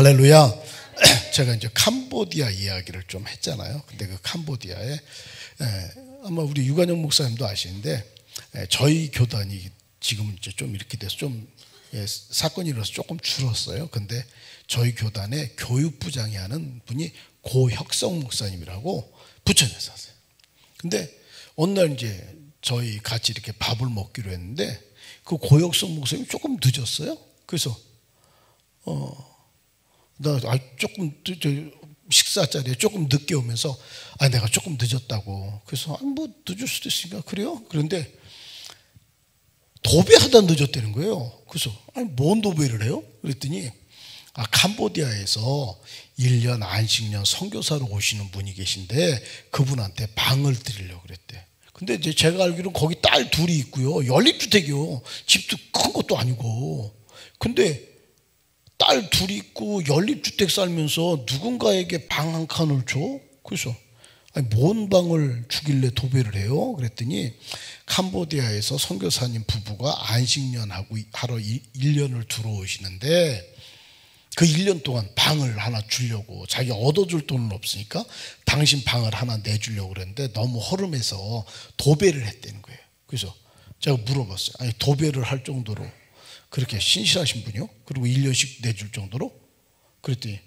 할렐루야. 제가 이제 캄보디아 이야기를 좀 했잖아요. 근데 그 캄보디아에 아마 우리 유관영 목사님도 아시는데 저희 교단이 지금 이제 좀 이렇게 돼서 좀 사건이 일어나서 조금 줄었어요. 근데 저희 교단에 교육부장이 하는 분이 고혁성 목사님이라고 부천에 사세요. 근데 어느 날 이제 저희 같이 이렇게 밥을 먹기로 했는데 그 고혁성 목사님이 조금 늦었어요. 그래서 나 조금 식사 자리에 조금 늦게 오면서 내가 조금 늦었다고. 그래서 뭐 늦을 수도 있으니까 그래요. 그런데 도배하다 늦었다는 거예요. 그래서 뭔 도배를 해요? 그랬더니 캄보디아에서 1년 안식년 선교사로 오시는 분이 계신데 그분한테 방을 드리려고 그랬대. 근데 이제 제가 알기로는 거기 딸 둘이 있고요. 연립주택이요. 집도 큰 것도 아니고. 근데 딸 둘이 있고 연립주택 살면서 누군가에게 방 한 칸을 줘? 그래서 뭔 방을 주길래 도배를 해요? 그랬더니 캄보디아에서 선교사님 부부가 안식년 하러 1년을 들어오시는데 그 1년 동안 방을 하나 주려고, 자기 얻어줄 돈은 없으니까 당신 방을 하나 내주려고 그랬는데 너무 허름해서 도배를 했다는 거예요. 그래서 제가 물어봤어요. 아니 도배를 할 정도로 그렇게 신실하신 분이요? 그리고 1년씩 내줄 정도로? 그랬더니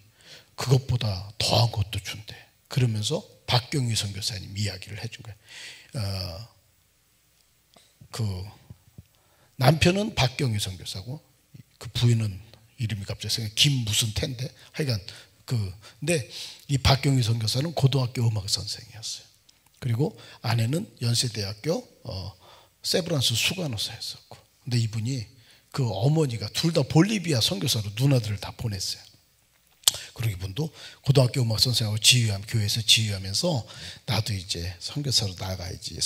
그것보다 더한 것도 준대. 그러면서 박경희 선교사님 이야기를 해준 거예요. 그 남편은 박경희 선교사고 그 부인은 이름이 갑자기 생각이 김 무슨 텐데 하여간 근데 이 박경희 선교사는 고등학교 음악 선생이었어요. 그리고 아내는 연세대학교 세브란스 수간호사였었고. 근데 이분이 그 어머니가 둘 다 볼리비아 선교사로 누나들을 다 보냈어요. 그리고 이분도 고등학교 음악 선생하고 교회에서 지휘하면서 나도 이제 선교사로 나가야지.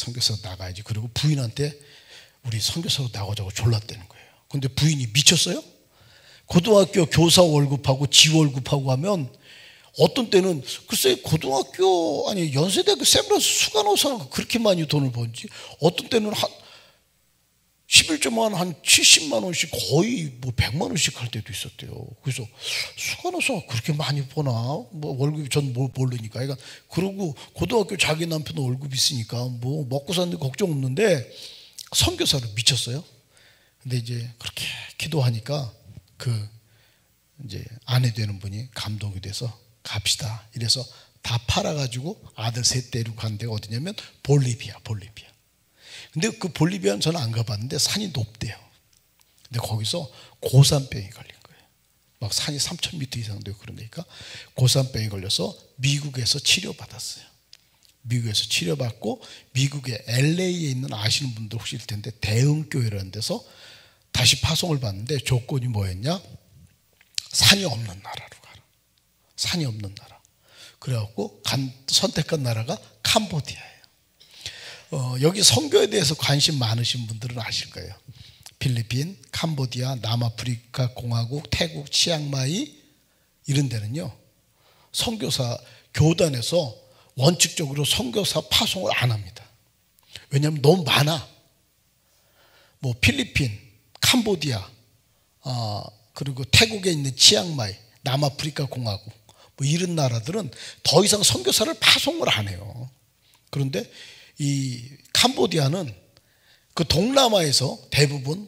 그리고 부인한테 우리 선교사로 나가자고 졸랐다는 거예요. 근데 부인이 미쳤어요? 고등학교 교사 월급하고 지 월급하고 하면 어떤 때는 글쎄 고등학교 연세대학교 세브란스 수간호사가 그렇게 많이 돈을 버는지 어떤 때는 한 11조만 한 70만 원씩 거의 뭐 100만 원씩 할 때도 있었대요. 그래서 수간호사가 그렇게 많이 버나? 뭐 월급이 전 모르니까. 그러니까 그러고 고등학교 자기 남편도 월급 있으니까 뭐 먹고 사는데 걱정 없는데 선교사로 미쳤어요. 근데 이제 그렇게 기도하니까 이제 아내 되는 분이 감동이 돼서 갑시다. 이래서 다 팔아가지고 아들 셋 데리고 간 데가 어디냐면 볼리비아. 근데 그 볼리비아는 저는 안 가봤는데 산이 높대요. 근데 거기서 고산병이 걸린 거예요. 막 산이 3,000m 이상 되고 그러니까 고산병이 걸려서 미국에서 치료받았어요. 미국에서 치료받고 미국의 LA에 있는 아시는 분들 혹시 있을 텐데 대흥교회라는 데서 다시 파송을 받는데 조건이 뭐였냐? 산이 없는 나라로 가라. 산이 없는 나라. 그래갖고 선택한 나라가 캄보디아예요. 여기 선교에 대해서 관심 많으신 분들은 아실 거예요. 필리핀, 캄보디아, 남아프리카 공화국, 태국, 치앙마이 이런 데는요. 선교사 교단에서 원칙적으로 선교사 파송을 안 합니다. 왜냐하면 너무 많아. 뭐 필리핀, 캄보디아, 그리고 태국에 있는 치앙마이, 남아프리카 공화국 뭐 이런 나라들은 더 이상 선교사를 파송을 안 해요. 그런데 이 캄보디아는 그 동남아에서 대부분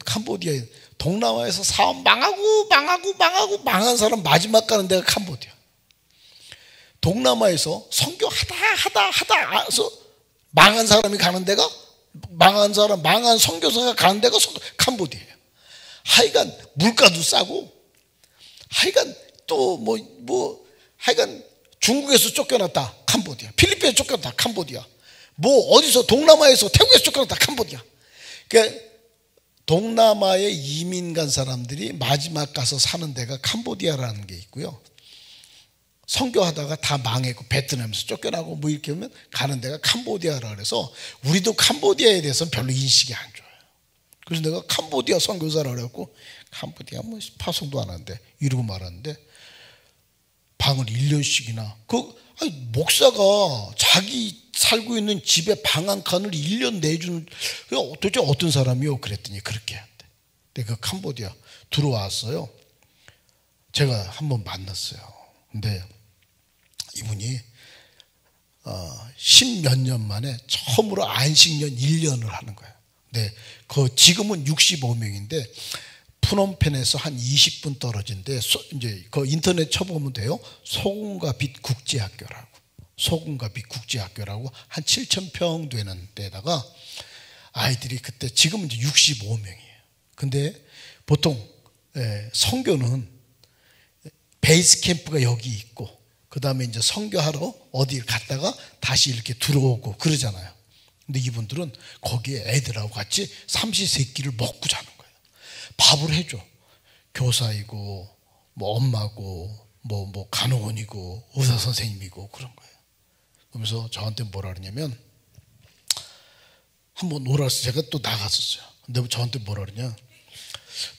동남아에서 사업 망한 사람 마지막 가는 데가 캄보디아. 동남아에서 선교하다 해서 망한 사람이 가는 데가 망한 선교사가 가는 데가 캄보디아예요. 하여간 물가도 싸고 하여간 또 하여간 중국에서 쫓겨났다 캄보디아, 필리핀에서 쫓겨났다 캄보디아, 뭐 어디서 동남아에서 태국에서 쫓겨났다 캄보디아. 그러니까 동남아에 이민 간 사람들이 마지막 가서 사는 데가 캄보디아라는 게 있고요. 선교하다가 다 망했고 베트남에서 쫓겨나고 뭐 이렇게 하면 가는 데가 캄보디아라 그래서 우리도 캄보디아에 대해서는 별로 인식이 안 좋아요. 그래서 내가 캄보디아 선교사라 그래갖고 캄보디아 뭐 파송도 안 하는데 이러고 말았는데 방을 1년씩이나 목사가 자기 살고 있는 집에 방 한 칸을 1년 내주는 도대체 어떤 사람이요? 그랬더니 그렇게 한대. 근데 그 캄보디아 들어왔어요. 제가 한번 만났어요. 근데 이분이 10몇 년 만에 처음으로 안식년 1년을 하는 거예요. 근데 지금은 65명인데 푸놈펜에서 한 20분 떨어진데 이제 그 인터넷 쳐보면 돼요. 소금과 빛 국제학교라고. 소금과 빛 국제학교라고 한 7,000평 되는 데다가 아이들이 그때 지금은 이제 65명이에요. 근데 보통 선교는 베이스 캠프가 여기 있고 그 다음에 이제 선교하러 어디를 갔다가 다시 이렇게 들어오고 그러잖아요. 근데 이분들은 거기에 애들하고 같이 삼시세끼를 먹고 자는 거예요. 밥을 해줘. 교사이고 뭐 엄마고 뭐 간호원이고 의사 선생님이고 그런 거예요. 그러면서 저한테 뭐라 그러냐면 한번 놀아서 제가 또 나갔었어요. 근데 저한테 뭐라 그러냐,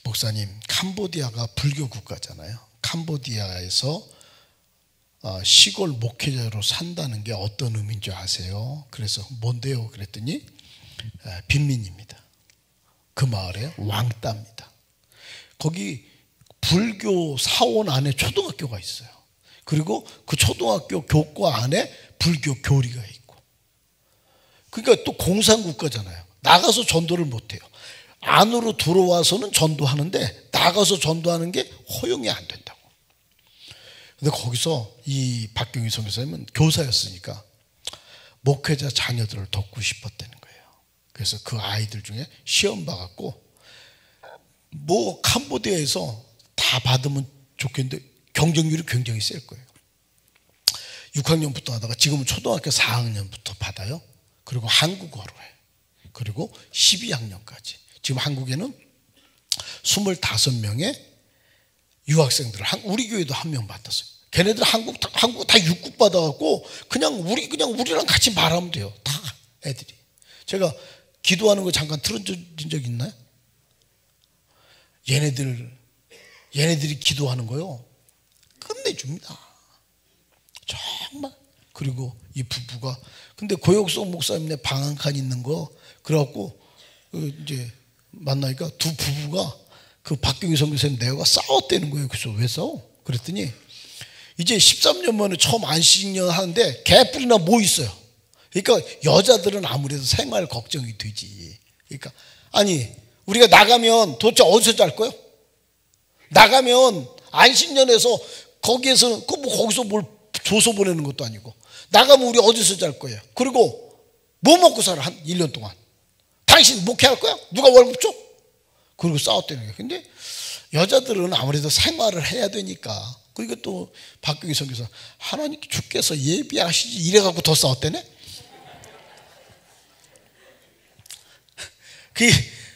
목사님 캄보디아가 불교 국가잖아요. 캄보디아에서 시골 목회자로 산다는 게 어떤 의미인지 아세요? 그래서 뭔데요? 그랬더니 빈민입니다. 그 마을에 왕따입니다. 거기 불교 사원 안에 초등학교가 있어요. 그리고 그 초등학교 교과 안에 불교 교리가 있고. 그러니까 또 공산국가잖아요. 나가서 전도를 못해요. 안으로 들어와서는 전도하는데 나가서 전도하는 게 허용이 안 된다고. 근데 거기서 이 박경희 선교사님은 교사였으니까 목회자 자녀들을 돕고 싶었다는 거예요. 그래서 그 아이들 중에 시험 봐갖고 뭐 캄보디아에서 다 받으면 좋겠는데 경쟁률이 굉장히 셀 거예요. 6학년부터 하다가 지금은 초등학교 4학년부터 받아요. 그리고 한국어로 해. 그리고 12학년까지. 지금 한국에는 25명의 유학생들을 우리 교회도 한 명 받았어요. 걔네들 한국 다 육국 받아갖고 그냥 우리랑 같이 말하면 돼요. 다 애들이. 제가 기도하는 거 잠깐 틀어준 적 있나요? 얘네들이 기도하는 거요. 끝내줍니다. 정말. 그리고 이 부부가 근데 고역성 목사님네 방 한 칸 있는 거 그래갖고 이제 만나니까 두 부부가 그 박경희 선교사님 내가 싸웠다는 거예요. 그래서 왜 싸워? 그랬더니 이제 13년 만에 처음 안식년 하는데 개뿔이나 뭐 있어요. 그러니까 여자들은 아무래도 생활 걱정이 되지. 그러니까 아니 우리가 나가면 도대체 어디서 잘 거요? 나가면 안식년에서 거기에서 거기서 뭘 줘서 보내는 것도 아니고 나가면 우리 어디서 잘 거예요? 그리고 뭐 먹고 살아 한 1년 동안? 당신 목회할 거야? 누가 월급 줘? 그리고 싸웠다는 거예요. 근데 여자들은 아무래도 생활을 해야 되니까. 그리고 또 박경희 선교사 하나님께 주께서 예비하시지 이래갖고 더 싸웠다네. 그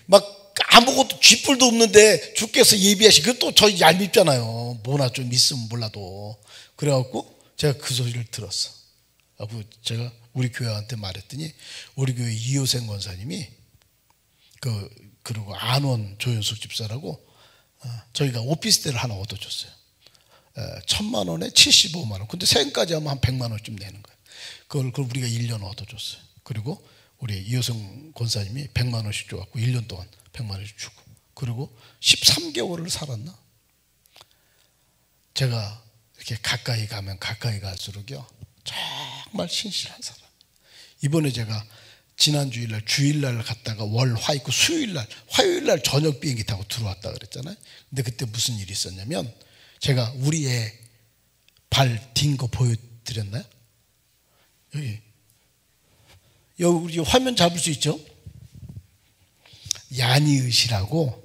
막 아무것도 쥐뿔도 없는데 주께서 예비하시. 그것도 저 얄밉잖아요. 뭐나 좀 있으면 몰라도. 그래갖고 제가 그 소리를 들었어. 제가 우리 교회한테 말했더니 우리 교회 이효생 권사님이 그리고 안원 조현숙 집사라고 저희가 오피스텔을 하나 얻어줬어요. 1,000만 원에 75만 원. 근데 세금까지 하면 한 100만 원쯤 내는 거예요. 그걸 우리가 1년 얻어줬어요. 그리고 우리 이효성 권사님이 100만 원씩 줘갖고 1년 동안 100만 원씩 주고. 그리고 13개월을 살았나? 제가 이렇게 가까이 가면 가까이 갈수록요 정말 신실한 사람. 이번에 제가 지난 주일날 갔다가 월, 화 있고 화요일날 저녁 비행기 타고 들어왔다 그랬잖아요. 근데 그때 무슨 일이 있었냐면 제가 우리 애 발 딘 거 보여드렸나요? 여기 우리 화면 잡을 수 있죠? 야니읒이라고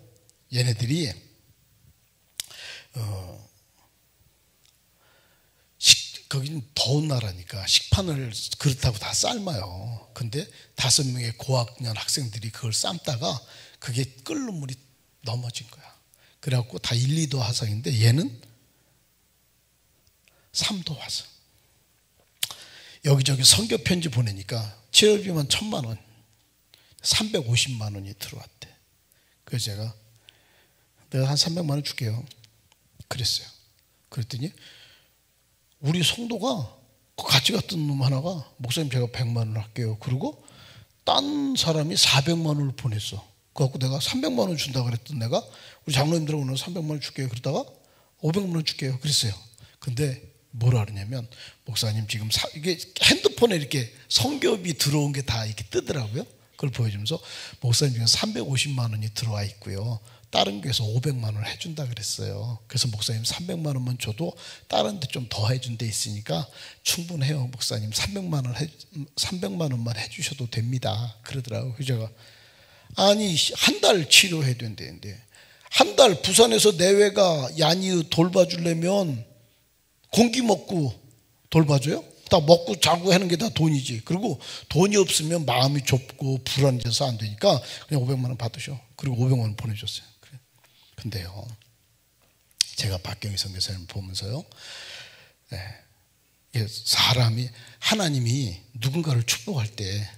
얘네들이 거기는 더운 나라니까 식판을 그렇다고 다 삶아요. 근데 5명의 고학년 학생들이 그걸 삶다가 그게 끓는 물이 넘어진 거야. 그래갖고 다 1, 2도 화상인데 얘는 3도 화상. 여기저기 선교 편지 보내니까 치료비만 1,000만 원, 350만 원이 들어왔대. 그래서 내가 한 300만 원 줄게요. 그랬어요. 그랬더니 우리 성도가 같이 갔던 놈 하나가 목사님 제가 100만 원 할게요. 그리고 딴 사람이 400만 원을 보냈어. 그래갖고 내가 300만 원 준다 그랬던 내가 우리 장로님들하고 오늘 300만 원 줄게요. 그러다가 500만 원 줄게요. 그랬어요. 근데 뭐라 그러냐면, 목사님 지금 이게 핸드폰에 이렇게 성교비 들어온 게 다 이렇게 뜨더라고요. 그걸 보여주면서, 목사님 지금 350만 원이 들어와 있고요, 다른 교회에서 500만 원을 해준다 그랬어요. 그래서 목사님 300만 원만 줘도 다른 데 좀 더 해준 데 있으니까 충분해요. 목사님 300만 원만 해주셔도 됩니다. 그러더라고요. 그래서 제가, 아니 한 달 치료해야 된다는데 한 달 부산에서 내외가 야니 돌봐주려면 공기 먹고 돌봐줘요? 다 먹고 자고 하는 게 다 돈이지. 그리고 돈이 없으면 마음이 좁고 불안해져서 안 되니까 그냥 500만 원 받으셔. 그리고 500만 원 보내줬어요. 근데요, 제가 박경희 선교사님을 보면서요, 사람이, 하나님이 누군가를 축복할 때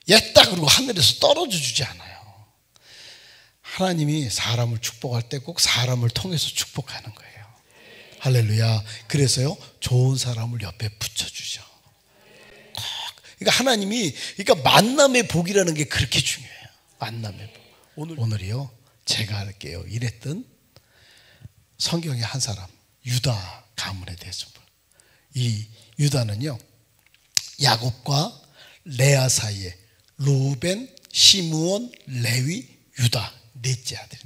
옛다 그러고 하늘에서 떨어져 주지 않아요. 하나님이 사람을 축복할 때 꼭 사람을 통해서 축복하는 거예요. 할렐루야. 그래서요, 좋은 사람을 옆에 붙여주죠. 그러니까 하나님이, 그러니까 만남의 복이라는 게 그렇게 중요해요. 만남의 복. 오늘이요, 제가 할게요. 이랬던 성경의 한 사람, 유다 가문에 대해서. 이 유다는요, 야곱과 레아 사이에 루벤, 시므온, 레위, 유다 넷째 아들.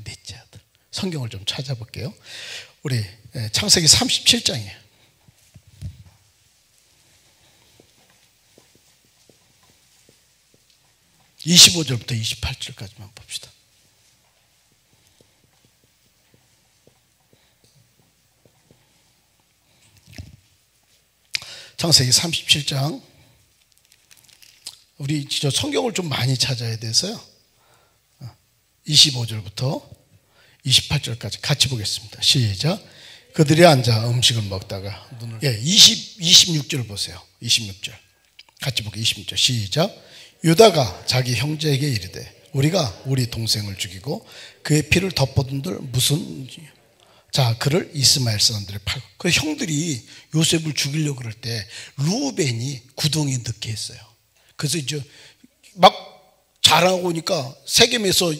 성경을 좀 찾아볼게요. 우리 창세기 37장이에요. 25절부터 28절까지만 봅시다. 창세기 37장. 우리 성경을 좀 많이 찾아야 돼서요, 25절부터 28절까지 같이 보겠습니다. 시작. 그들이 앉아 음식을 먹다가 26절 보세요. 26절 같이 보게. 26절 시작. 유다가 자기 형제에게 이르되 우리가 우리 동생을 죽이고 그의 피를 덮어둔들 무슨, 자, 그를 이스마엘 사람들이 팔고. 그 형들이 요셉을 죽이려고 그럴 때 루벤이 구덩이에 넣게 했어요. 그래서 이제 막 자라고 오니까 세겜에서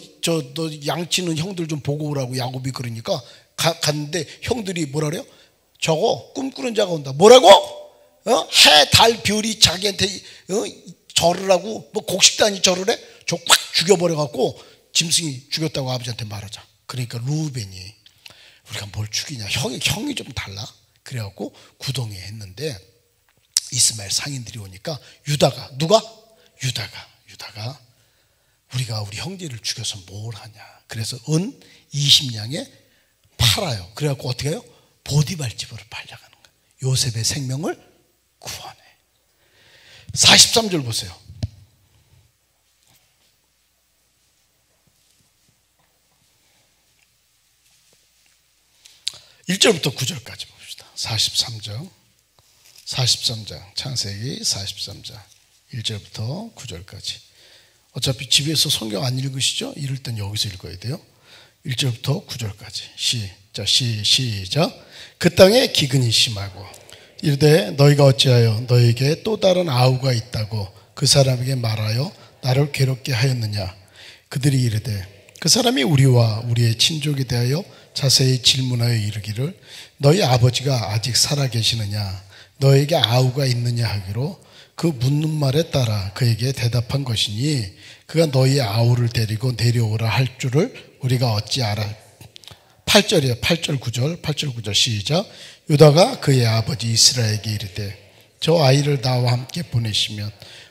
너 양치는 형들 좀 보고 오라고 야곱이 그러니까 갔는데 형들이 뭐라 그래요? 저거 꿈꾸는 자가 온다. 뭐라고? 해, 달, 별이 자기한테 절을 하고 뭐 곡식단이 절을 해? 저 꽉 죽여버려갖고 짐승이 죽였다고 아버지한테 말하자. 그러니까 루벤이 우리가 뭘 죽이냐, 형이 좀 달라. 그래갖고 구덩이에 했는데 이스마엘 상인들이 오니까 유다가, 누가? 유다가 우리가 우리 형제를 죽여서 뭘 하냐. 그래서 은 20냥에 팔아요. 그래갖고 어떻게 해요? 보디발 집으로 팔려가는 거예요. 요셉의 생명을 구원해. 43절 보세요. 1절부터 9절까지 봅시다. 43장 창세기 43장 1절부터 9절까지. 어차피 집에서 성경 안 읽으시죠? 이럴 땐 여기서 읽어야 돼요. 1절부터 9절까지 시작. 그 땅에 기근이 심하고 이르되 너희가 어찌하여 너희에게 또 다른 아우가 있다고 그 사람에게 말하여 나를 괴롭게 하였느냐. 그들이 이르되 그 사람이 우리와 우리의 친족에 대하여 자세히 질문하여 이르기를 너희 아버지가 아직 살아 계시느냐, 너에게 아우가 있느냐 하기로 그 묻는 말에 따라 그에게 대답한 것이니 그가 너희 아우를 데리고 내려오라 할 줄을 우리가 어찌 알아. 8절이에요. 8절 9절 시작. 유다가 그의 아버지 이스라엘에게 이르되 저 아이를 나와 함께 보내시면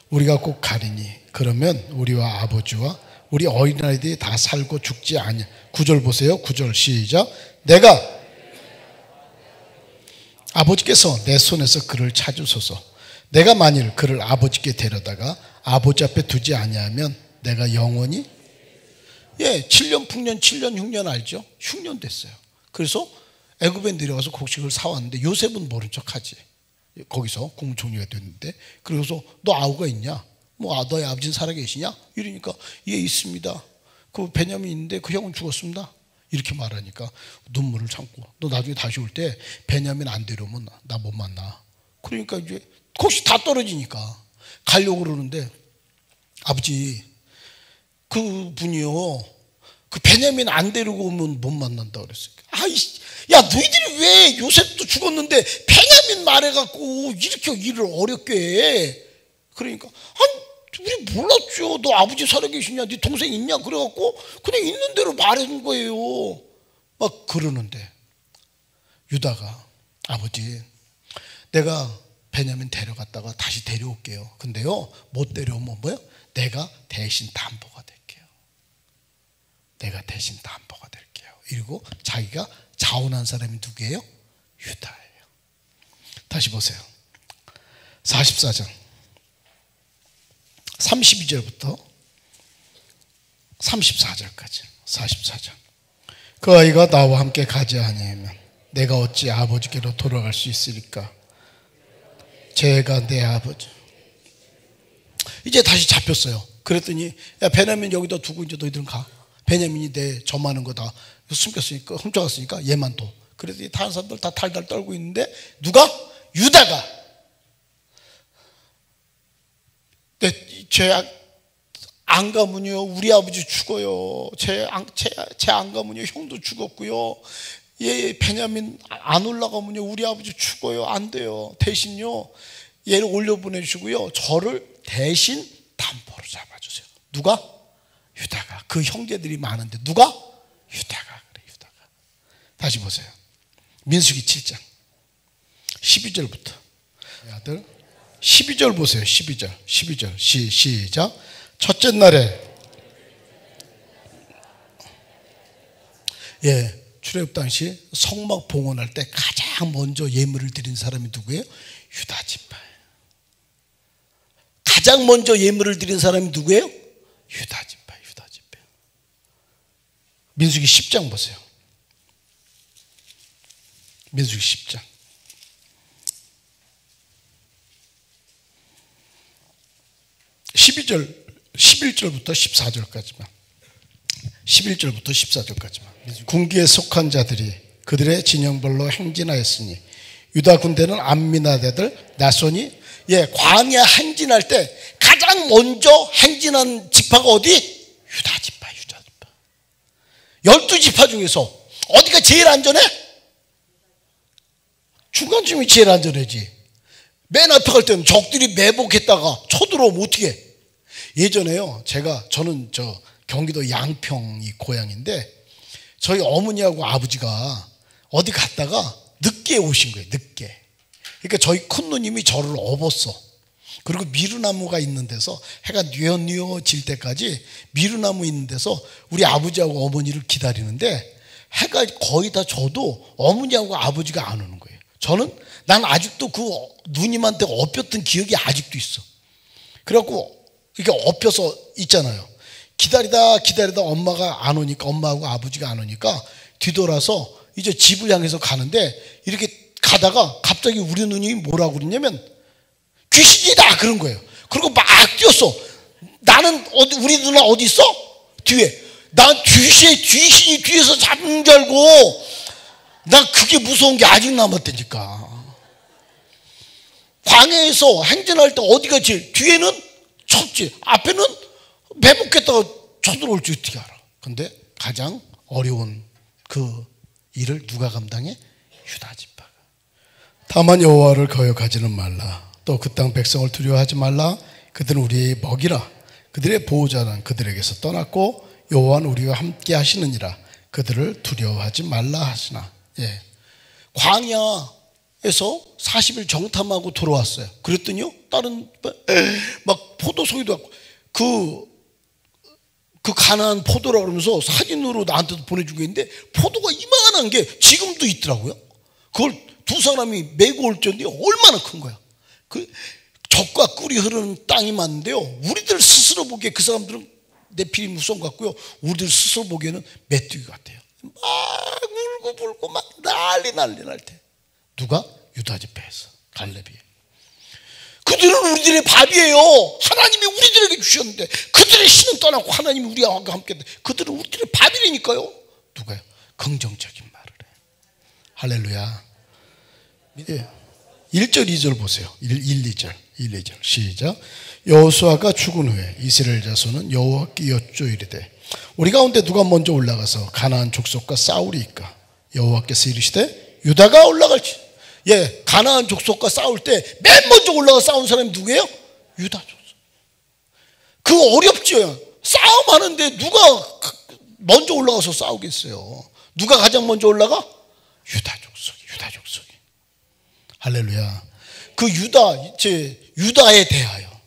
우리가 꼭 가리니 그러면 우리와 아버지와 우리 어린아이들이 다 살고 죽지 않냐. 9절 보세요. 9절 시작. 내가 아버지께서 내 손에서 그를 찾으소서. 내가 만일 그를 아버지께 데려다가 아버지 앞에 두지 아니하면 내가 영원히 7년 풍년 7년 흉년 알죠? 흉년 됐어요. 그래서 애굽에 내려가서 곡식을 사왔는데 요셉은 모른 척하지. 거기서 국무총리가 됐는데, 그래서 너 아우가 있냐? 뭐 너희 아버지는 살아계시냐? 이러니까 예 있습니다. 그 베냐민 있는데 그 형은 죽었습니다. 이렇게 말하니까 눈물을 참고 너 나중에 다시 올 때 베냐민 안 데려오면 나 못 만나. 그러니까 이제 곡식 다 떨어지니까 가려고 그러는데 아버지 그 분이요 그 베냐민 안 데리고 오면 못 만난다 그랬어요. 야, 너희들이 왜 요셉도 죽었는데 베냐민 말해갖고 이렇게 일을 어렵게 해? 그러니까 우리 몰랐죠. 너 아버지 살아계시냐, 네 동생 있냐, 그래갖고 그냥 있는 대로 말한 거예요. 막 그러는데 유다가, 아버지, 내가 베냐민 데려갔다가 다시 데려올게요. 근데요, 못 데려오면 뭐요? 내가 대신 담보가 될게요. 내가 대신 담보가 될게요. 그리고 자기가 자원한 사람이 누구예요? 유다예요. 다시 보세요. 44장 32절부터 34절까지. 44장. 그 아이가 나와 함께 가지 아니하면 내가 어찌 아버지께로 돌아갈 수 있으리까? 제가 내 아버지. 이제 다시 잡혔어요. 그랬더니, 야, 베냐민 여기다 두고 이제 너희들은 가. 베냐민이 내 점하는 거 다 숨겼으니까, 훔쳐갔으니까 얘만 둬. 그랬더니 다른 사람들 다 탈탈 떨고 있는데 누가? 유다가, 쟤 안 가면요 우리 아버지 죽어요. 쟤 안 가면요 형도 죽었고요. 얘 베냐민 안 올라가면요 우리 아버지 죽어요. 안 돼요. 대신요 얘를 올려보내주고요 저를 대신 담보로 잡아주세요. 누가? 유다가. 그 형제들이 많은데 누가? 유다가. 그래, 유다가. 다시 보세요. 민수기 7장 12절부터. 아들 12절 보세요. 12절 시작. 첫째 날에 출애굽 당시 성막 봉헌할 때 가장 먼저 예물을 드린 사람이 누구예요? 유다 지파예요. 가장 먼저 예물을 드린 사람이 누구예요? 유다 지파. 민수기 10장 보세요. 민수기 10장 11절부터 14절까지만. 11절부터 14절까지만. 군기에 속한 자들이 그들의 진영별로 행진하였으니 유다 군대는 암미나대들 나손이 광야 행진할 때 가장 먼저 행진한 지파가 어디? 유다 지파. 12지파 중에서 어디가 제일 안전해? 중간쯤이 제일 안전하지. 맨 앞에 갈 때는 적들이 매복했다가 쳐들어오면 어떻게 해? 예전에요, 저는 경기도 양평이 고향인데 저희 어머니하고 아버지가 어디 갔다가 늦게 오신 거예요. 늦게. 그러니까 저희 큰 누님이 저를 업었어. 그리고 미루나무가 있는 데서 해가 뉘어질 때까지 미루나무 있는 데서 우리 아버지하고 어머니를 기다리는데 해가 거의 다 져도 어머니하고 아버지가 안 오는 거예요. 난 아직도 그 누님한테 업혔던 기억이 아직도 있어. 그래갖고 이렇게 업혀서 있잖아요. 기다리다 엄마가 안 오니까, 엄마하고 아버지가 안 오니까 뒤돌아서 이제 집을 향해서 가는데 이렇게 가다가 갑자기 우리 누님이 뭐라고 그러냐면 귀신이다 그런 거예요. 그리고 막 뛰었어. 나는 우리 누나 어디 있어? 뒤에. 난 귀신이 뒤에서 잡는 줄 알고 난 그게 무서운 게 아직 남았다니까. 광야에서 행진할 때 어디가 제일 뒤에는 쳤지, 앞에는 매복했다가 쳐들어올지 어떻게 알아. 근데 가장 어려운 그 일을 누가 감당해? 유다 지파가. 다만 여호와를 거역하지는 말라. 또 그 땅 백성을 두려워하지 말라. 그들은 우리의 먹이라. 그들의 보호자는 그들에게서 떠났고 여호와는 우리와 함께 하시느니라. 그들을 두려워하지 말라 하시나. 광야에서 40일 정탐하고 돌아왔어요. 그랬더니요 다른 막 포도송이도 그 가나안 포도라고 그러면서 사진으로 나한테도 보내준 게 있는데 포도가 이만한 게 지금도 있더라고요. 그걸 두 사람이 메고 올 정도에 얼마나 큰 거야. 그 젖과 꿀이 흐르는 땅이 맞는데요, 우리들 스스로 보기에 그 사람들은 네피림 무서운 것 같고요, 우리들 스스로 보기에는 메뚜기 같아요. 막 울고 불고 막 난리 날 때 누가? 유다 지파에서 갈렙이. 그들은 우리들의 밥이에요. 하나님이 우리들에게 주셨는데 그들의 신은 떠나고 하나님이 우리와 함께 했는데 그들은 우리들의 밥이라니까요. 누가요? 긍정적인 말을 해. 할렐루야. 1절 2절 보세요. 1, 2절 시작. 여호수아가 죽은 후에 이스라엘 자손은 여호와께 여쭈어 이르되 우리 가운데 누가 먼저 올라가서 가나안 족속과 싸우리이까? 여호와께서 이르시되 유다가 올라갈지. 예, 가나안 족속과 싸울 때 맨 먼저 올라가 싸운 사람이 누구예요? 유다 족속. 그거 어렵죠. 싸움하는데 누가 먼저 올라가서 싸우겠어요? 누가 가장 먼저 올라가? 유다 족속이. 할렐루야. 그 유다에 대하여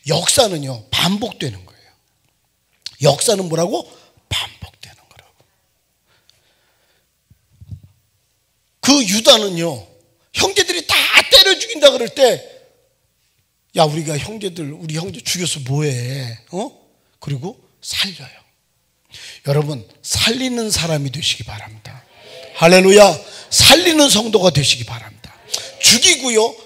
역사는요, 반복되는 거예요. 역사는 뭐라고? 반복되는 거라고. 그 유다는요, 형제들이 다 때려 죽인다 그럴 때, 야, 우리 형제 죽여서 뭐해? 그리고 살려요. 여러분, 살리는 사람이 되시기 바랍니다. 할렐루야. 살리는 성도가 되시기 바랍니다. 죽이고요,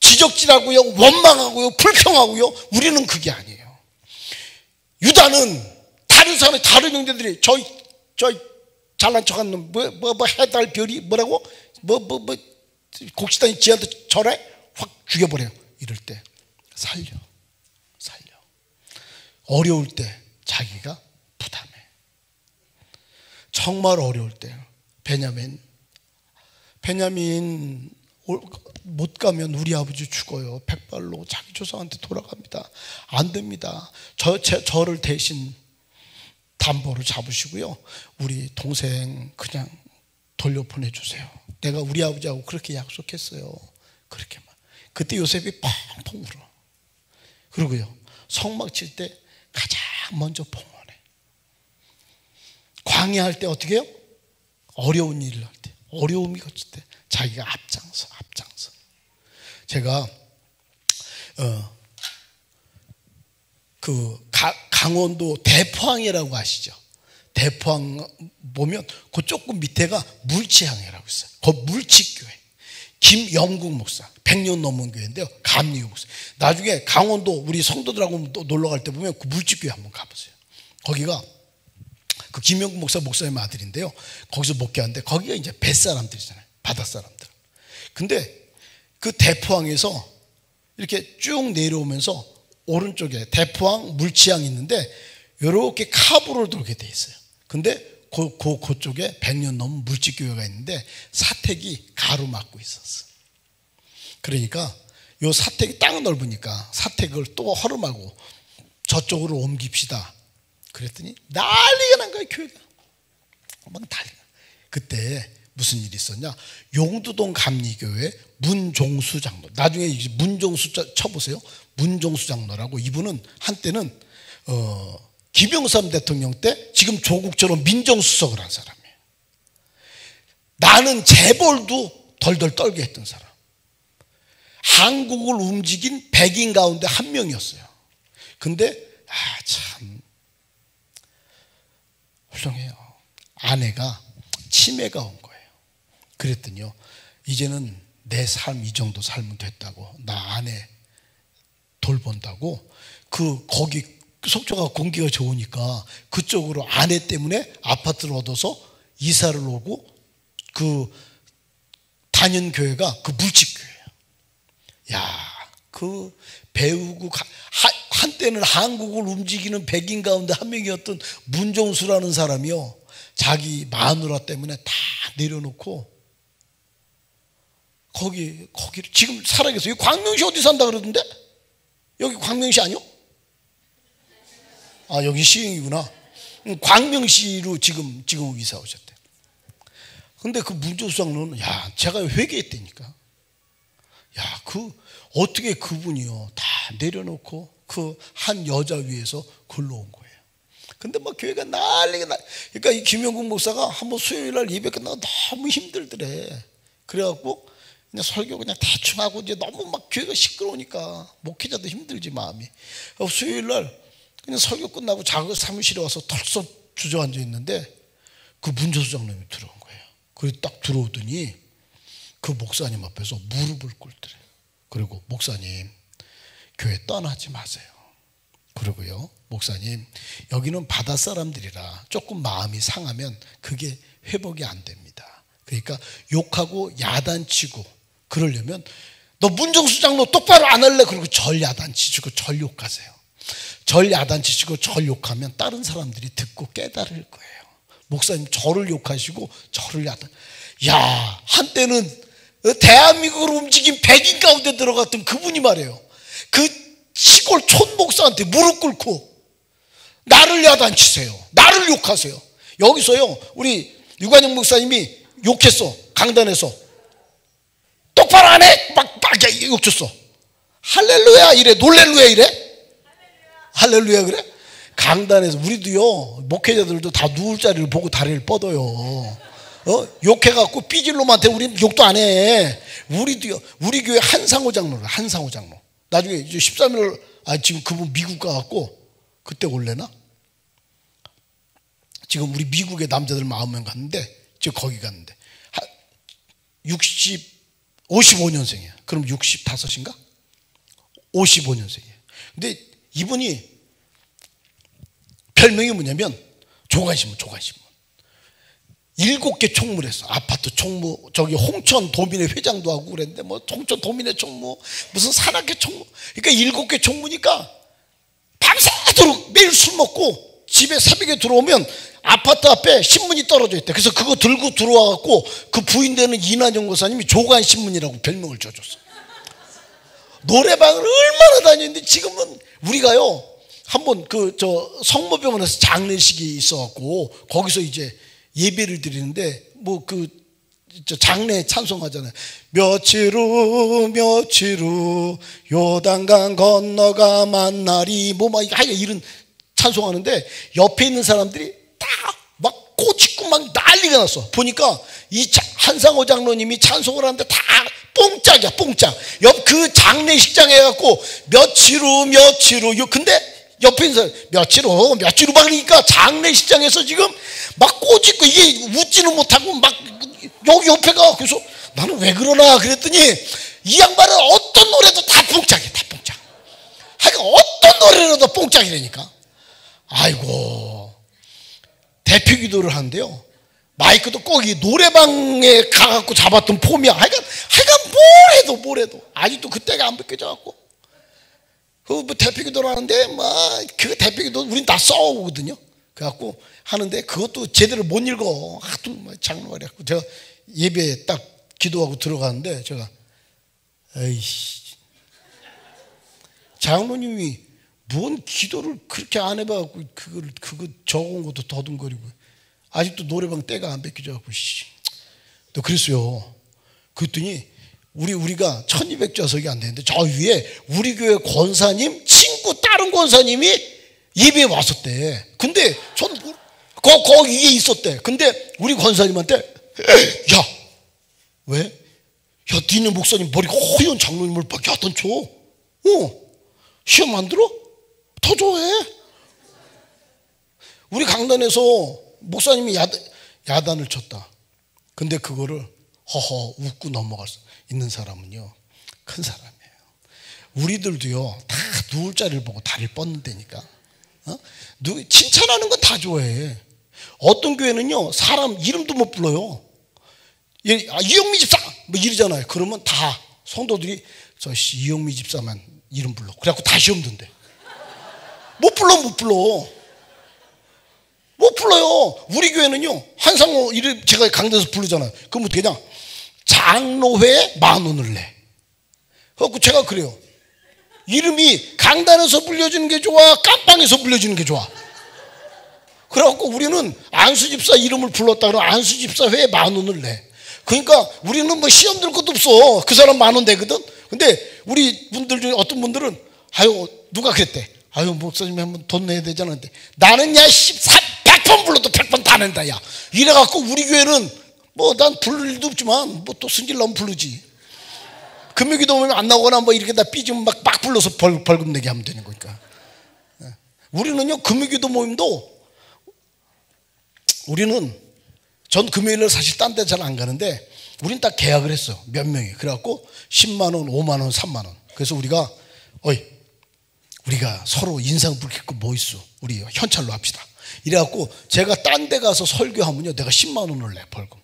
지적질하고요, 원망하고요, 불평하고요, 우리는 그게 아니에요. 유다는 다른 형제들이 저 잘난 척하는 뭐 해달 별이 뭐라고 곡식단이 지한테 절해 확 죽여버려요. 이럴 때 살려. 어려울 때 자기가 부담해. 정말 어려울 때 베냐민 못 가면 우리 아버지 죽어요. 백발로 자기 조상한테 돌아갑니다. 안 됩니다. 저를 대신 담보를 잡으시고요, 우리 동생 그냥 돌려보내주세요. 내가 우리 아버지하고 그렇게 약속했어요. 그렇게만. 그때 요셉이 펑펑 울어. 그리고요, 성막 칠 때 가장 먼저 봉헌해. 광야할 때 어떻게 해요? 어려운 일을 할 때, 어려움이 걷을 때 자기가 앞장서. 제가 강원도 대포항이라고 아시죠? 대포항 보면 그 조금 밑에가 물치항이라고 있어요. 그 물치교회, 김영국 목사, 100년 넘은 교회인데요, 감리교 목사. 나중에 강원도 우리 성도들하고 놀러 갈 때 보면 그 물치교회 한번 가보세요. 거기가 그 김영국 목사님 아들인데요, 거기서 목회하는데 거기가 이제 뱃사람들이잖아요, 바닷사람들. 근데 그 대포항에서 이렇게 쭉 내려오면서 오른쪽에 대포항, 물치항이 있는데 이렇게 카브로 돌게 돼 있어요. 근데 그쪽에 100년 넘은 물집교회가 있는데 사택이 가로막고 있었어. 그러니까 요 사택이 땅 넓으니까 사택을 또 허름하고 저쪽으로 옮깁시다. 그랬더니 난리가 난 거예요, 교회가. 막 난리가. 그때 무슨 일이 있었냐? 용두동 감리교회 문종수 장로. 나중에 문종수 쳐보세요. 문종수 장로라고. 이분은 한때는 김영삼 대통령 때 지금 조국처럼 민정수석을 한 사람이에요. 나는 재벌도 덜덜 떨게 했던 사람. 한국을 움직인 백인 가운데 한 명이었어요. 근데 참 훌륭해요. 아내가 치매가 온 거예요. 그랬더니요, 이제는 내 삶 이 정도 살면 됐다고, 나 아내 돌본다고, 거기 속초가 공기가 좋으니까 그쪽으로 아내 때문에 아파트를 얻어서 이사를 오고, 그 다닌 교회가 그 물집교회예요. 야, 그 배우고 한때는 한국을 움직이는 백인 가운데 한 명이었던 문종수라는 사람이요, 자기 마누라 때문에 다 내려놓고 거기를 지금 살아계세요. 광명시 어디 산다 그러던데? 여기 광명시 아니요? 아, 여기 시흥이구나. 광명시로 지금 이사 오셨대. 근데 그 문조수장로는, 야, 제가 회개했다니까. 야, 어떻게 그분이요, 다 내려놓고 그 한 여자 위에서 글러온 거예요. 근데 막 교회가 난리가 그러니까 이 김영국 목사가 한번 수요일 날 예배 끝나고 너무 힘들더래. 그래갖고 그냥 설교 그냥 대충 하고, 이제 너무 막 교회가 시끄러우니까 목회자도 힘들지 마음이. 수요일 날 그냥 설교 끝나고 자기 사무실에 와서 털썩 주저앉아 있는데 그 문조수장님이 들어온 거예요. 그리고 딱 들어오더니 그 목사님 앞에서 무릎을 꿇더래. 그리고 목사님, 교회 떠나지 마세요. 그러고요, 목사님, 여기는 바닷사람들이라 조금 마음이 상하면 그게 회복이 안 됩니다. 그러니까 욕하고 야단치고 그러려면 너 문종수 장로 똑바로 안 할래? 그리고 절 야단치시고 절 욕하세요. 절 야단치시고 절 욕하면 다른 사람들이 듣고 깨달을 거예요. 목사님 저를 욕하시고 저를 야단. 야, 한때는 대한민국을 움직인 백인 가운데 들어갔던 그분이 말해요. 그 시골 촌 목사한테 무릎 꿇고 나를 야단치세요. 나를 욕하세요. 여기서요, 우리 유관영 목사님이 욕했어. 강단에서. 똑바로 안 해? 막 욕줬어. 할렐루야 이래. 놀렐루야 이래? 할렐루야 그래? 강단에서 우리도요, 목회자들도 다 누울 자리를 보고 다리를 뻗어요. 욕해갖고 삐질놈한테 우리는 욕도 안 해. 우리도요, 우리 교회 한상호 장로를, 한상호 장로. 나중에 이제 13일, 지금 그분 미국 가갖고, 그때 올래나? 지금 우리 미국에 남자들 40명 갔는데, 지금 거기 갔는데, 55년생이야. 그럼 65인가? 55년생이야. 근데 이분이 별명이 뭐냐면, 조간신문. 7개 총무를 했어. 아파트 총무, 저기 홍천 도민회 회장도 하고 그랬는데, 뭐, 홍천 도민회 총무, 무슨 산악회 총무. 그러니까 7개 총무니까 밤새도록 매일 술 먹고 집에 새벽에 들어오면 아파트 앞에 신문이 떨어져 있대. 그래서 그거 들고 들어와갖고 그 부인 되는 이난영 고사님이 조간신문이라고 별명을 줘줬어. 노래방을 얼마나 다녔는데 지금은 우리가요, 한번 성모병원에서 장례식이 있어갖고 거기서 이제 예배를 드리는데 뭐 장례 찬송하잖아요. 며칠 후 요단강 건너가 만나리 뭐 막 이런 찬송하는데 옆에 있는 사람들이 다 막 꼬집고 막 난리가 났어. 보니까 이 한상호 장로님이 찬송을 하는데 다 뽕짝이야, 뽕짝. 그 장례식장 해갖고 며칠 후 근데 옆에 있는 사람 며칠 후 막 그러니까 장례식장에서 지금 막 꼬집고 이게 웃지는 못하고 막 여기 옆에 가. 그래서 나는 왜 그러나 그랬더니 이 양반은 어떤 노래도 다 뽕짝이야, 다 뽕짝. 하여간 어떤 노래라도 뽕짝이라니까. 아이고, 대표 기도를 하는데요, 마이크도 꼭 이 노래방에 가갖고 잡았던 폼이야. 하여간 뭘 해도 아직도 그때가 안 벗겨져갖고 뭐 대표 기도를 하는데 막 그 대표 기도 우린 다 써오거든요. 그래갖고 하는데 그것도 제대로 못 읽어. 하도 장로가 그래갖고 제가 예배에 딱 기도하고 들어가는데 제가 에이씨, 장로님이 뭔 기도를 그렇게 안 해봐갖고 그거 적은 것도 더듬거리고 아직도 노래방 때가 안 벗겨져갖고 또 그랬어요. 그랬더니 우리가 1200좌석이 안 되는데 저 위에 우리 교회 권사님 친구 다른 권사님이 예배에 왔었대. 근데 거기 이게 있었대. 근데 우리 권사님한테 야, 왜? 야, 니네 목사님 머리가 허연 장로님을 막 야단 쳐. 시험 안 들어? 더 좋아해. 우리 강단에서 목사님이 야단을 쳤다. 근데 그거를 허허 웃고 넘어갈 수 있는 사람은요, 큰 사람이에요. 우리들도요, 다 누울 자리를 보고 다리를 뻗는다니까. 칭찬하는 건 다 좋아해. 어떤 교회는요, 사람 이름도 못 불러요. 이영미 집사 뭐 이러잖아요. 그러면 다 성도들이 저 이영미 집사만 이름 불러. 그래갖고 다 시험 든대. 못 불러요. 우리 교회는요, 한상호 이름 제가 강단에서 부르잖아요. 그럼 어떻게 그냥 장로회에 10,000원을 내. 그래갖고 제가 그래요. 이름이 강단에서 불려주는 게 좋아, 깜빵에서 불려주는 게 좋아. 그래갖고 우리는 안수집사 이름을 불렀다 그러면 안수집사회에 10,000원을 내. 그러니까 우리는 뭐 시험 들 것도 없어. 그 사람 10,000원 내거든. 근데 우리 분들 중에 어떤 분들은 누가 그랬대. 목사님이 한번 돈 내야 되잖아. 근데 나는 100번 불러도 100번 다 낸다. 야, 이래갖고 우리 교회는 뭐 난 부를 일도 없지만 뭐 또 승질 나면 부르지. 금요기도 오면 안 나오거나 뭐 이렇게 다 삐지면 막 불러서 벌금 내게 하면 되는 거니까. 우리는요, 금요기도 모임도 우리는 전 금요일날 사실 딴 데 잘 안 가는데 우린 딱 계약을 했어. 몇 명이. 그래갖고 10만 원, 5만 원, 3만 원. 그래서 우리가 서로 인상 붉힐 거 뭐 있어? 우리 현찰로 합시다. 이래갖고 제가 딴 데 가서 설교하면요, 내가 10만 원을 내, 벌금.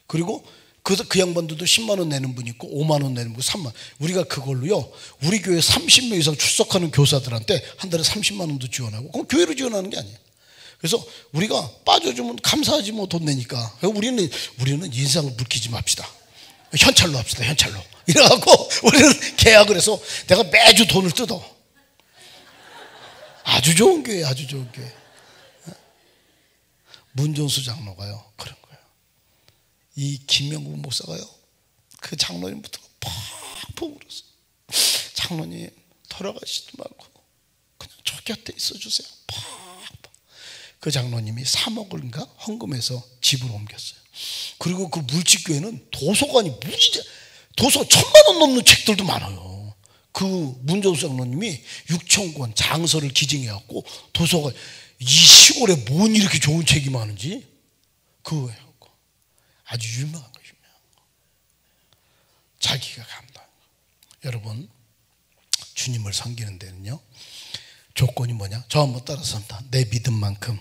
그리고 그 양반들도 10만 원 내는 분 있고 5만 원 내는 분, 3만 원. 우리가 그걸로요, 우리 교회 30명 이상 출석하는 교사들한테 한 달에 30만 원도 지원하고, 그건 교회로 지원하는 게 아니에요. 그래서 우리가 빠져주면 감사하지 뭐 돈 내니까. 우리는 인상 붉히지 맙시다. 현찰로 합시다. 현찰로. 이래갖고 우리는 계약을 해서 내가 매주 돈을 뜯어. 아주 좋은 교회, 아주 좋은 교회. 문종수 장로가요 그런 거예요. 이 김명국 목사가요 그 장로님부터 팍팍 울었어요. 장로님 돌아가시지 말고 그냥 저 곁에 있어 주세요. 팍팍. 그 장로님이 3억을인가 헌금해서 집으로 옮겼어요. 그리고 그 물집교회는 도서관이 도서 1,000만 원 넘는 책들도 많아요. 그 문종수 장로님이 6천 권 장서를 기증해갖고 도서관, 이 시골에 뭔 이렇게 좋은 책이 많은지 그거 해갖고 아주 유명한 거. 자기가 감당. 여러분, 주님을 섬기는 데는요 조건이 뭐냐? 저 한번 따라서 합니다. 내 믿음만큼,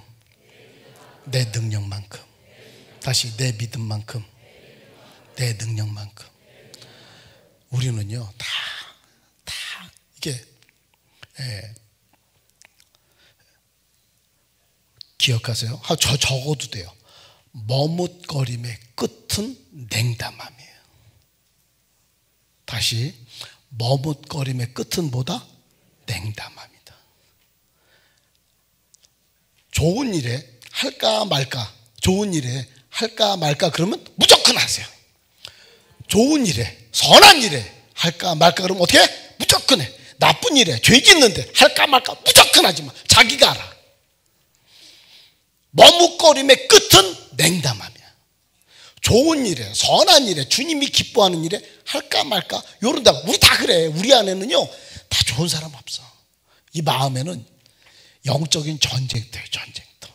내 능력만큼. 다시 내 믿음만큼, 내 능력만큼. 우리는요 다 이게 기억하세요. 적어도 돼요. 머뭇거림의 끝은 냉담함이에요. 다시 머뭇거림의 끝은 뭐다? 냉담합니다. 좋은 일에 할까 말까, 좋은 일에 할까 말까 그러면 무조건 하세요. 좋은 일에, 선한 일에 할까 말까 그러면 어떻게 해? 무조건 해. 나쁜 일에, 죄 짓는데 할까 말까 무조건 하지 마. 자기가 알아. 머뭇거림의 끝은 냉담함이야. 좋은 일에, 선한 일에, 주님이 기뻐하는 일에 할까 말까 요런다. 우리 다 그래. 우리 안에는요 다 좋은 사람 없어. 이 마음에는 영적인 전쟁터예요. 전쟁터.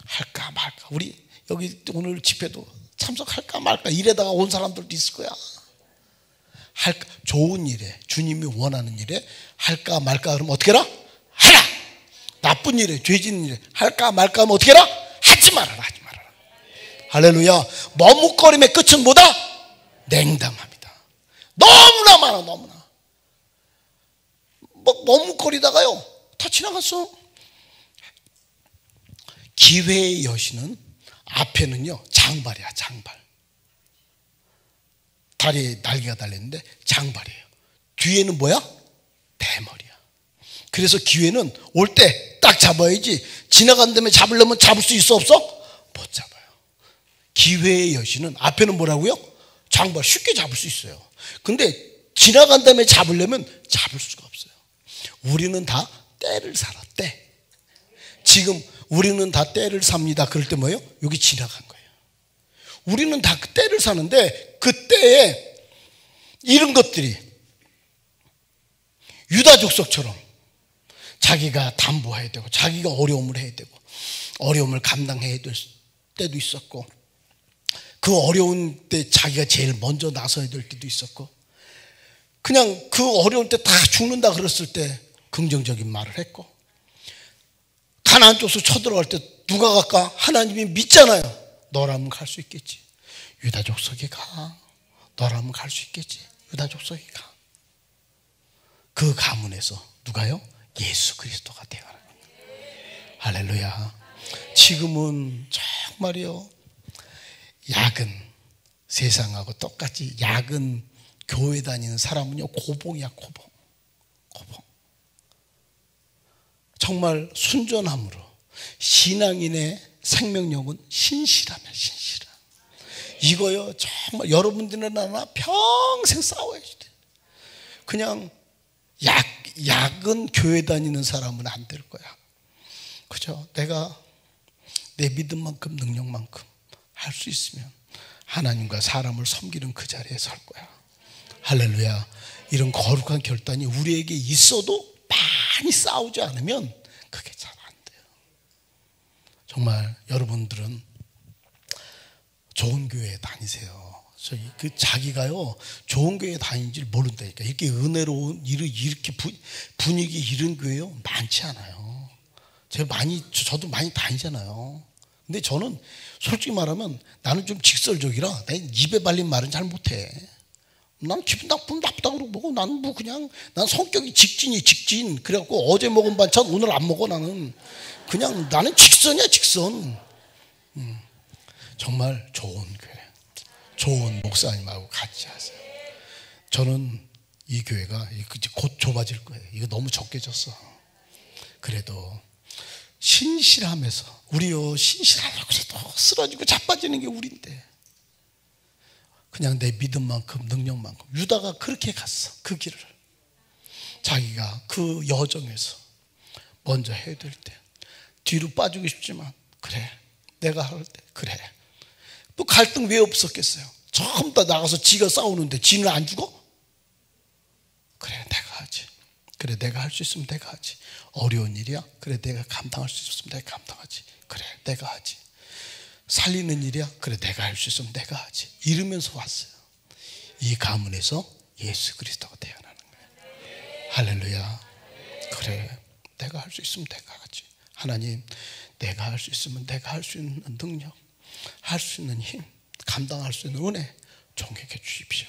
할까 말까. 우리 여기 오늘 집회도 참석할까 말까 이래다가 온 사람들도 있을 거야. 좋은 일에, 주님이 원하는 일에 할까 말까 그러면 어떻게 해라? 하라. 나쁜 일에, 죄 짓는 일에 할까 말까 하면 어떻게 해라? 하지 말아라. 하지 말아라. 할렐루야. 머뭇거림의 끝은 뭐다? 냉담합니다. 너무나 많아. 너무나 머뭇거리다가요 다 지나갔어. 기회의 여신은 앞에는요 장발이야. 장발. 다리에 날개가 달렸는데 장발이에요. 뒤에는 뭐야? 대머리야. 그래서 기회는 올 때 딱 잡아야지. 지나간 다음에 잡으려면 잡을 수 있어 없어? 못 잡아요. 기회의 여신은 앞에는 뭐라고요? 장발. 쉽게 잡을 수 있어요. 근데 지나간 다음에 잡으려면 잡을 수가 없어요. 우리는 다 때를 살아. 때. 지금 우리는 다 때를 삽니다. 그럴 때 뭐예요? 여기 지나간 거예요. 우리는 다 그 때를 사는데 그 때에 이런 것들이 유다 족속처럼 자기가 담보해야 되고 자기가 어려움을 해야 되고 어려움을 감당해야 될 때도 있었고 그 어려운 때 자기가 제일 먼저 나서야 될 때도 있었고 그냥 그 어려울 때 다 죽는다 그랬을 때 긍정적인 말을 했고 가나안 쪽으로 쳐들어갈 때 누가 갈까? 하나님이 믿잖아요. 너라면 갈 수 있겠지. 유다 족속이 가. 너라면 갈 수 있겠지. 유다 족속이 가. 그 가문에서 누가요? 예수 그리스도가 되어가는 겁니다. 할렐루야. 지금은 정말이요 야근 세상하고 똑같이 야근 교회 다니는 사람은요 고봉이야. 고봉. 정말 순전함으로 신앙인의 생명력은 신실하면 신실함. 이거요 정말 여러분들은 나나 평생 싸워야지 돼. 그냥 야근 교회 다니는 사람은 안 될 거야. 그죠? 내가 내 믿음만큼 능력만큼 할 수 있으면 하나님과 사람을 섬기는 그 자리에 설 거야. 할렐루야. 이런 거룩한 결단이 우리에게 있어도 많이 싸우지 않으면 그게 잘 안 돼요. 정말 여러분들은 좋은 교회에 다니세요. 그 자기가요 좋은 교회에 다니는지 모른다니까. 이렇게 은혜로운 이렇게 분위기 이런 교회요 많지 않아요. 저도 많이 다니잖아요. 근데 저는 솔직히 말하면 나는 좀 직설적이라 내 입에 발린 말은 잘 못해. 난 기분 나쁘면 나쁘다고 그러고 나는 뭐 그냥 난 성격이 직진. 그래갖고 어제 먹은 반찬 오늘 안 먹어. 나는 그냥 나는 직선이야 직선. 정말 좋은 교회, 좋은 목사님하고 같이 하세요. 저는 이 교회가 곧 좁아질 거예요. 이거 너무 적게 졌어. 그래도 신실함에서 우리요 신실하려고 그래도 쓰러지고 자빠지는 게 우리인데 그냥 내 믿음만큼 능력만큼 유다가 그렇게 갔어. 그 길을 자기가 그 여정에서 먼저 해야 될 때 뒤로 빠지고 싶지만 그래 내가 할 때 그래 또 갈등 왜 없었겠어요? 전부 다 나가서 지가 싸우는데 지는 안 죽어? 그래 내가 하지. 그래 내가 할 수 있으면 내가 하지. 어려운 일이야? 그래 내가 감당할 수 있으면 내가 감당하지. 그래 내가 하지. 살리는 일이야? 그래 내가 할 수 있으면 내가 하지. 이러면서 왔어요. 이 가문에서 예수 그리스도가 태어나는 거예요. 할렐루야. 그래 내가 할 수 있으면 내가 하지. 하나님 내가 할 수 있으면 내가 할 수 있는 능력, 할 수 있는 힘, 감당할 수 있는 은혜 종에게 주십시오.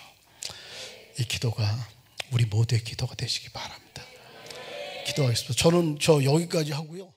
이 기도가 우리 모두의 기도가 되시기 바랍니다. 기도하겠습니다. 저는 여기까지 하고요.